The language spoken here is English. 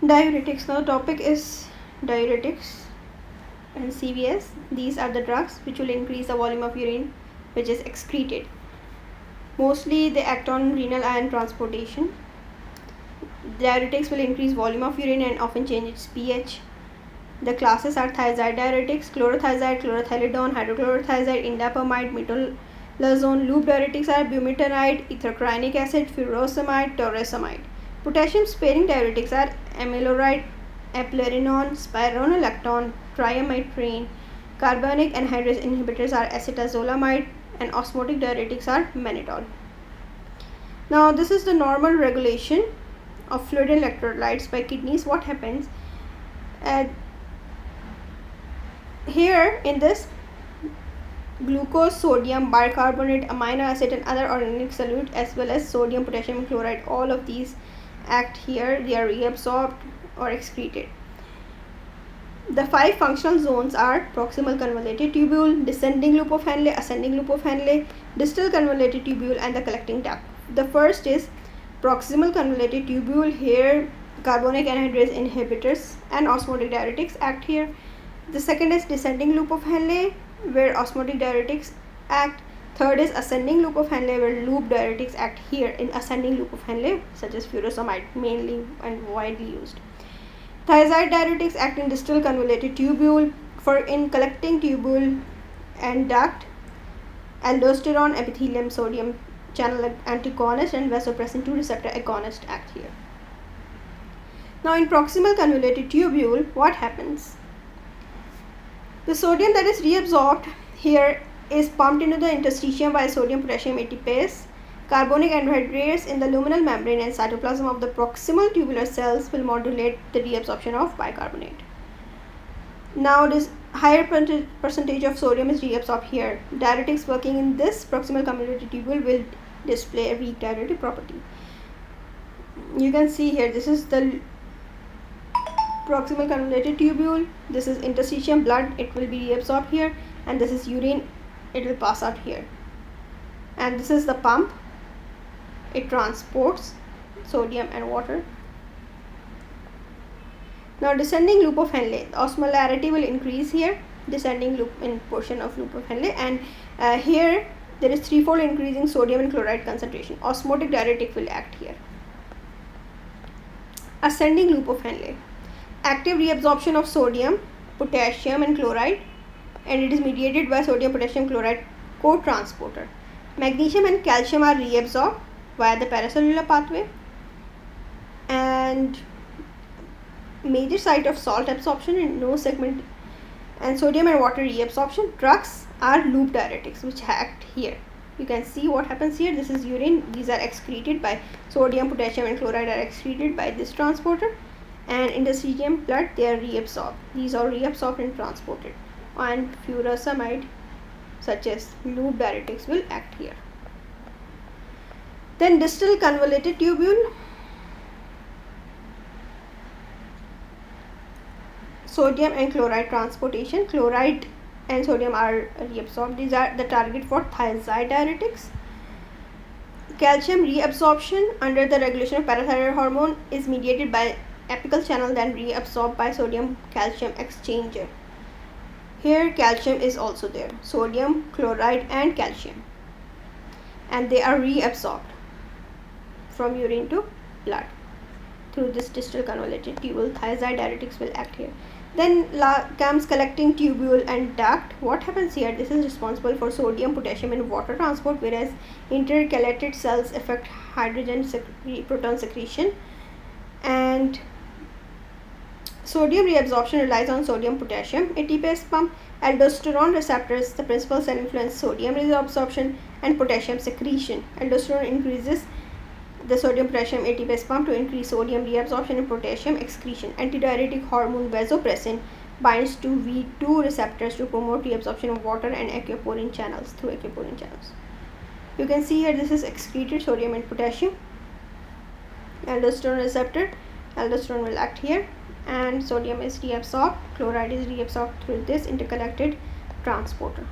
Diuretics. Now the topic is diuretics and CVS. These are the drugs which will increase the volume of urine which is excreted. Mostly they act on renal ion transportation. Diuretics will increase volume of urine and often change its pH. The classes are thiazide diuretics, chlorothiazide, chlorothalidone, hydrochlorothiazide, indapamide, metolazone. Loop diuretics are bumetanide, ethacrynic acid, furosemide, torresemide. Potassium sparing diuretics are amiloride, eplerenone, spironolactone, triamytrine. Carbonic anhydrase inhibitors are acetazolamide, and osmotic diuretics are mannitol. Now this is the normal regulation of fluid electrolytes by kidneys. What happens? Here in this, glucose, sodium, bicarbonate, amino acid and other organic solute as well as sodium, potassium and chloride, all of these act here. They are reabsorbed or excreted. The 5 functional zones are proximal convoluted tubule, descending loop of Henle, ascending loop of Henle, distal convoluted tubule and the collecting duct. The first is proximal convoluted tubule. Here carbonic anhydrase inhibitors and osmotic diuretics act here. The second is descending loop of Henle, where osmotic diuretics act. Third is ascending loop of Henle, where loop diuretics act here in ascending loop of Henle, such as furosemide, mainly and widely used. Thiazide diuretics act in distal convoluted tubule, for in collecting tubule and duct. Aldosterone, epithelium, sodium channel antagonist and vasopressin 2 receptor agonist act here. Now in proximal convoluted tubule, what happens? The sodium that is reabsorbed here is pumped into the interstitium by sodium potassium ATPase. Carbonic anhydrase in the luminal membrane and cytoplasm of the proximal tubular cells will modulate the reabsorption of bicarbonate. Now this higher percentage of sodium is reabsorbed here. Diuretics working in this proximal convoluted tubule will display a weak diuretic property. You can see here, this is the proximal convoluted tubule, this is interstitium blood, it will be reabsorbed here, and this is urine, it will pass out here. And this is the pump, it transports sodium and water. Now descending loop of Henle, osmolarity will increase here, descending loop in portion of loop of Henle, and here there is threefold increasing sodium and chloride concentration. Osmotic diuretic will act here. Ascending loop of Henle, active reabsorption of sodium, potassium and chloride, and it is mediated by sodium potassium chloride co-transporter. Magnesium and calcium are reabsorbed via the paracellular pathway, and major site of salt absorption in no segment, and sodium and water reabsorption. Drugs are loop diuretics which act here. You can see what happens here. This is urine, these are excreted by sodium, potassium and chloride are excreted by this transporter, and interstitium blood, they are reabsorbed. These are reabsorbed and transported, and furosemide such as loop diuretics will act here. Then distal convoluted tubule, sodium and chloride transportation. Chloride and sodium are reabsorbed. These are the target for thiazide diuretics. Calcium reabsorption under the regulation of parathyroid hormone is mediated by apical channel, then reabsorbed by sodium calcium exchanger. Here calcium is also there, sodium, chloride and calcium, and they are reabsorbed from urine to blood through this distal convoluted tubule. Thiazide diuretics will act here. Then comes collecting tubule and duct. What happens here? This is responsible for sodium, potassium and water transport, whereas intercalated cells affect hydrogen proton secretion, and sodium reabsorption relies on sodium potassium ATPase pump. Aldosterone receptors, the principal cell influence sodium reabsorption and potassium secretion. Aldosterone increases the sodium potassium ATPase pump to increase sodium reabsorption and potassium excretion. Antidiuretic hormone vasopressin binds to V2 receptors to promote reabsorption of water and aquaporin channels through aquaporin channels. You can see here, this is excreted sodium and potassium. Aldosterone receptor, aldosterone will act here, and sodium is reabsorbed, chloride is reabsorbed through this interconnected transporter.